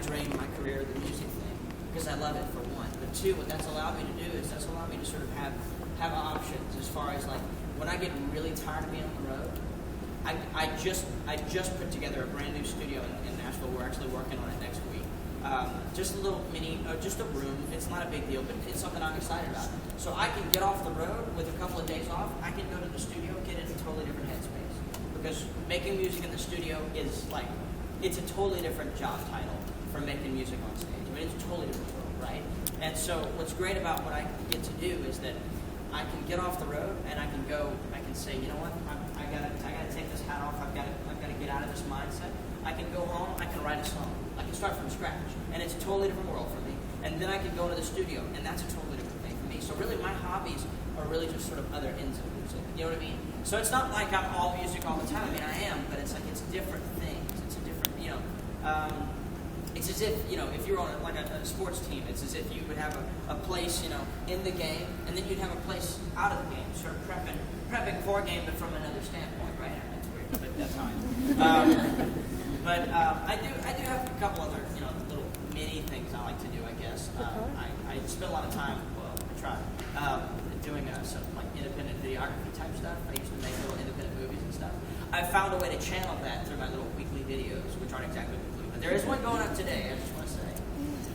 dream, my career, the music thing, because I love it for one. But two, what that's allowed me to do is that's allowed me to sort of have options as far as like when I get really tired of being on the road. I just put together a brand new studio in Nashville. We're actually working on it next week. Just a little mini, just a room. It's not a big deal, but it's something I'm excited about. So I can get off the road with a couple of days off. I can go to the studio, get in a totally different headspace. Because making music in the studio is like, it's a totally different job title from making music on stage. I mean, it's a totally different world, right? And so what's great about what I get to do is that I can get off the road and I can go, I can say, you know what, I gotta take this hat off, I've gotta get out of this mindset. I can go home, I can write a song. I can start from scratch. And it's a totally different world for me. And then I can go to the studio, and that's a totally different thing for me. So really my hobbies are really just sort of other ends of music. You know what I mean? So it's not like I'm all music all the time. I mean, I am, but it's like it's different things. It's a different, it's as if, if you're on a sports team, it's as if you would have a place, in the game, and then you'd have a place out of the game, sort of prepping for a game, but from another standpoint, right? That's weird, but that's how I am. But I do have a couple other, little mini things I like to do, I guess. I spend a lot of time, well, I try, doing some like independent videography type stuff. I used to make little independent movies and stuff. I found a way to channel that through my little weekly videos, which aren't exactly weekly, but there is one going up today, I just want to say.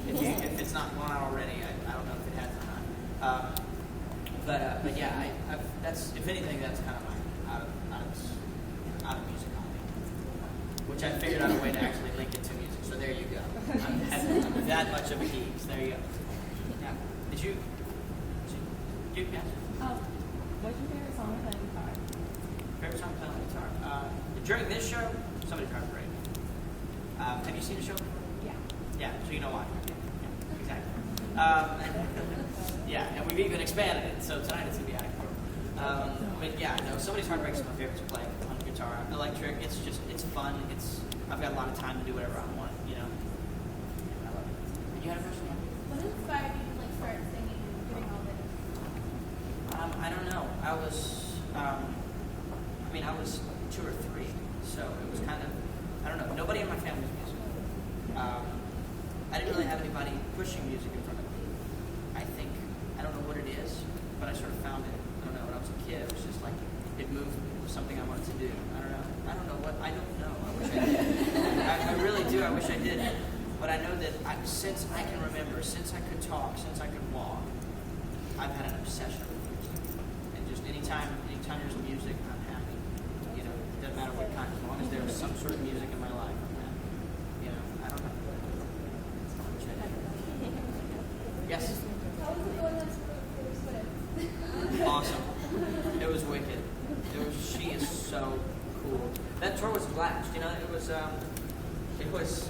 If it's not going out already, I don't know if it has or not. But yeah, that's, if anything, that's kind of my out of music hobby, which I figured out a way to actually link it to music. So there you go. I'm that much of a geek. So there you go. Yeah. Did you yes? What's your favorite song playing guitar? Favorite song playing on guitar? During this show, somebody drives great. Have you seen the show before? Yeah. Yeah, so you know why. Yeah, exactly. Yeah, and we've even expanded it, so tonight it's going to be Acapella. But yeah, no, Somebody's Heartbreak is my favorite to play on the guitar. Electric, it's fun. I've got a lot of time to do whatever I want, I love it. You had a question? What inspired you to start singing and doing all this? I don't know. I was 2 or 3, so it was kind of, I don't know. Nobody in my family was musical. I didn't really have anybody pushing music in front of me. I don't know what it is, but I sort of found it. I don't know. When I was a kid, it was just like, it moved me. It was something I wanted to do. I don't know what. I don't know. I wish I did. I really do. I wish I did. But I know that since I can remember, since I could talk, since I could walk, I've had an obsession with music. And just anytime there's music, I'm happy. It doesn't matter what kind. As long as there's some sort of music in my life, I'm happy. I don't know. I wish I did. Yes? How was it going on Taylor Swift? Awesome. It was wicked. She is so cool. That tour was a blast. It was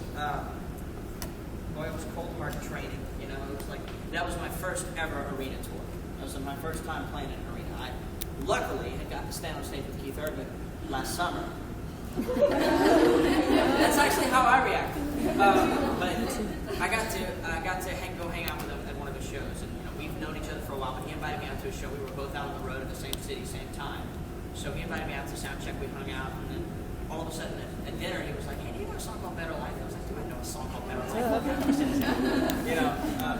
cold hard training. It was like, that was my first ever arena tour. It was my first time playing in an arena. I luckily had gotten to stand on stage with Keith Urban last summer. That's actually how I reacted. But I got to go hang out with him at one of his shows, and we've known each other for a while. But he invited me out to a show. We were both out on the road in the same city, same time. So he invited me out to sound check. We hung out, and then all of a sudden at dinner, he was like, "Hey, do you know a song called Better Life?" I was like, "Do I know a song called Better Life?"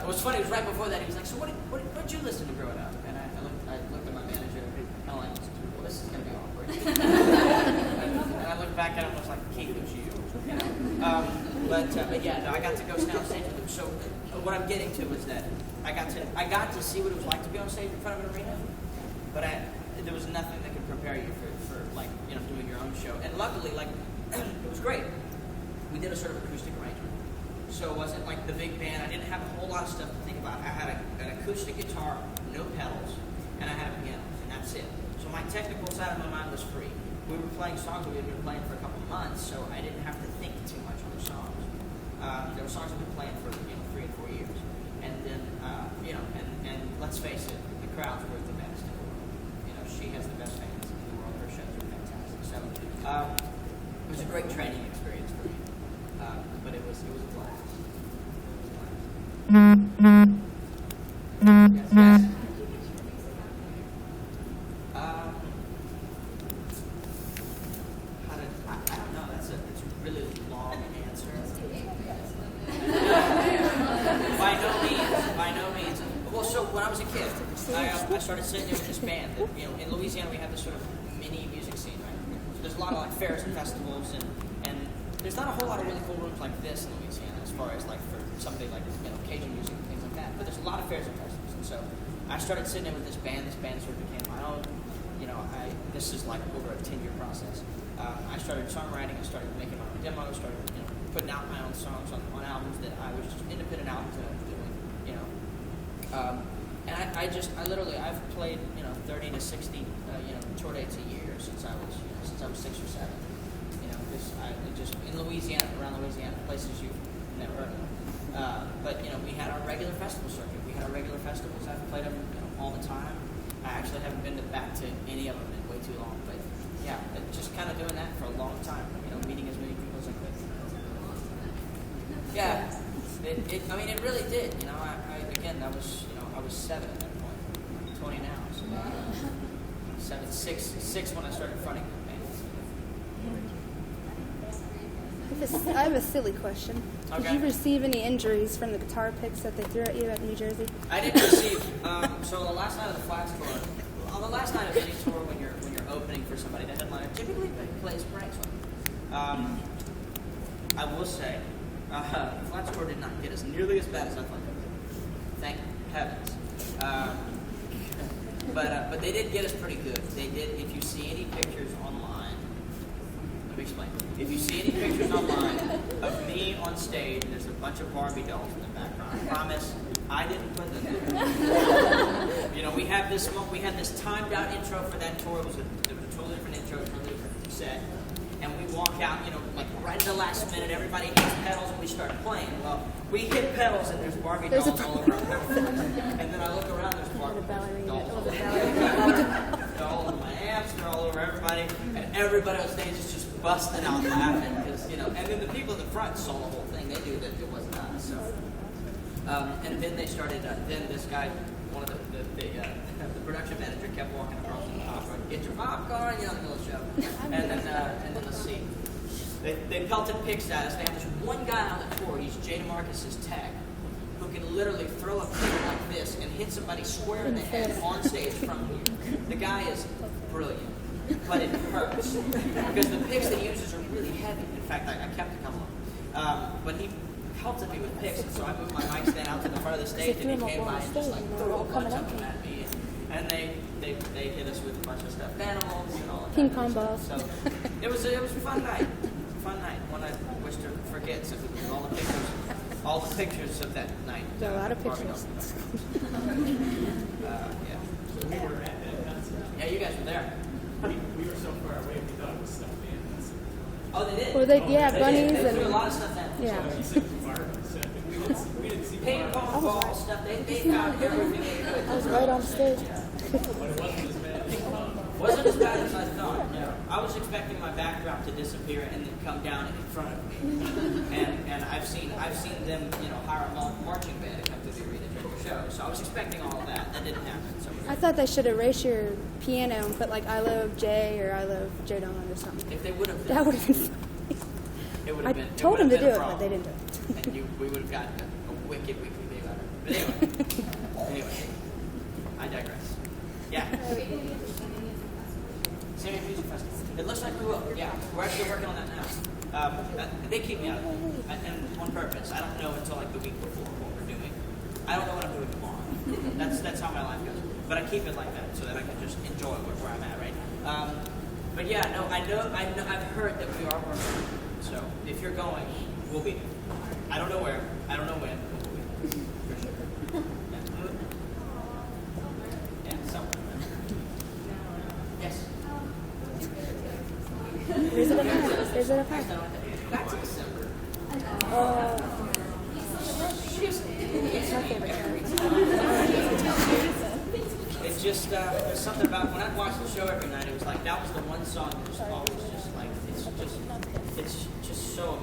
It was funny. It was right before that. He was like, "So what did you listen to growing up?" And I looked at my manager, and kind of like, "Well, this is gonna be awkward." and I looked back at him and was like, "Keith, it was you." But yeah, no, I got to go stand on stage with him. So what I'm getting to is that I got to see what it was like to be on stage in front of an arena, but there was nothing that could prepare you for doing your own show. And luckily, it was great. We did a sort of acoustic arrangement, so it wasn't like the big band. I didn't have a whole lot of stuff to think about. I had an acoustic guitar, no pedals, and I had a piano, and that's it. So my technical side of my mind was free. We were playing songs that we had been playing for a couple of months, so I didn't have to think too much on the songs. There were songs I've been playing for 3 and 4 years, and then and let's face it, the crowds were the best in the world. She has the best fans in the world. Her shows are fantastic. So it was a great training experience for me, but it was a blast. Yes. Yes. I don't know. That's a really long answer. I started sitting there with this band. That, you know, in Louisiana we have this sort of mini music scene, right? So there's a lot of like fairs and festivals, and there's not a whole lot of really cool rooms like this in Louisiana as far as like for somebody like Cajun music and things like that. But there's a lot of fairs and festivals, and so I started sitting there with this band. This band sort of became my own. You know, this is like over a 10-year process. I started songwriting. I started making my own demos. Started putting out my own songs on albums that I was just independent albums that I was doing. You know, and I've played 30 to 60 tour dates a year since I was 6 or 7. You know, just in Louisiana, around Louisiana, places you've never heard of. But we had our regular festival circuit. We had our regular festivals. I've played them all the time. I actually haven't been back to any of them in way too long. But yeah, just kind of doing that for a long time. Meeting as many people as I could. Yeah, it really did. I was 7 at that point. I'm 20 now, so 6 when I started fronting the band. I have a silly question. Okay. Did you receive any injuries from the guitar picks that they threw at you at New Jersey? I didn't receive. So the last night of the Flats tour, on the last night of any tour, when you're opening for somebody, the headliner typically plays pranks on them. I will say, the Flats tour did not get as nearly as bad as I thought it would. Thank heavens. But they did get us pretty good. They did. If you see any pictures online, let me explain. If you see any pictures online of me on stage, there's a bunch of Barbie dolls in the background. I promise, I didn't put them there. We had this timed out intro for that tour. It was a totally different intro, totally different set. And we walk out, like right at the last minute, everybody hits pedals and we start playing. Well, we hit pedals and there's Barbie dolls all over. And then I look around, there's Barbie dolls all over. They're all over my amps, they're all over everybody. And everybody on stage is just busting out laughing. Because, and then the people in the front saw the whole thing. They knew that it wasn't us. So, and then they started, then this guy, one of the production manager kept walking across the top road, get your popcorn, in the middle of the show. And then let's see. They pelted picks at us. They have this one guy on the tour, he's Jay DeMarcus's tech, who can literally throw a pick like this and hit somebody square in the head on stage from here. The guy is brilliant, but it hurts. Because the picks that he uses are really heavy. In fact, I kept a couple of them. But he pelted me with picks, and so I moved my mic stand out to the front of the stage, and he came by and just threw a bunch of them at me. And they hit us with a bunch of stuffed animals and all of that. Ping pong balls. So it was a fun night. Fun night. One I wish to forget simply because all the pictures of that night. There are a lot of pictures. Yeah. So we were at that concert. Yeah, you guys were there. We were so far away, we thought it was stuffed animals. Oh, they did? Well, bunnies They threw a and lot of stuffed animals. yeah. He said Barbie stuff. We didn't see Ping Barbie, pong ball stuff. They found everything they could. I was right on stage. but it wasn't as bad as pong. Wasn't as bad as I thought. No. I was expecting my backdrop to disappear and then come down in front of me. And I've seen them, hire a marching band to come to the arena during the show. So I was expecting all of that. That didn't happen. So I thought they should erase your piano and put like I love Jay or I love Joe Dolan or something. if they would have, That would have been funny. it would I have been. told it them would to have do been it, a but they problem. didn't do it. And we would have gotten a wicked day out of it. But anyway, I digress. Yeah. Semi Music Festival. It looks like we will. Yeah, we're actually working on that now. They keep me out of it, and on purpose. I don't know until like the week before what we're doing. I don't know what I'm doing tomorrow. That's how my life goes. But I keep it like that so that I can just enjoy where I'm at right now. But yeah, no, I know. I've heard that we are working. So if you're going, we'll be there. I don't know where. I don't know when. But we'll be there. For sure. Yeah, somewhere. Yes. Is it a pack? Is it a pack? Back to December. It's my favorite. It's just there's something about when I watched the show every night. It was like that was the one song that just always just like it's just so emotional.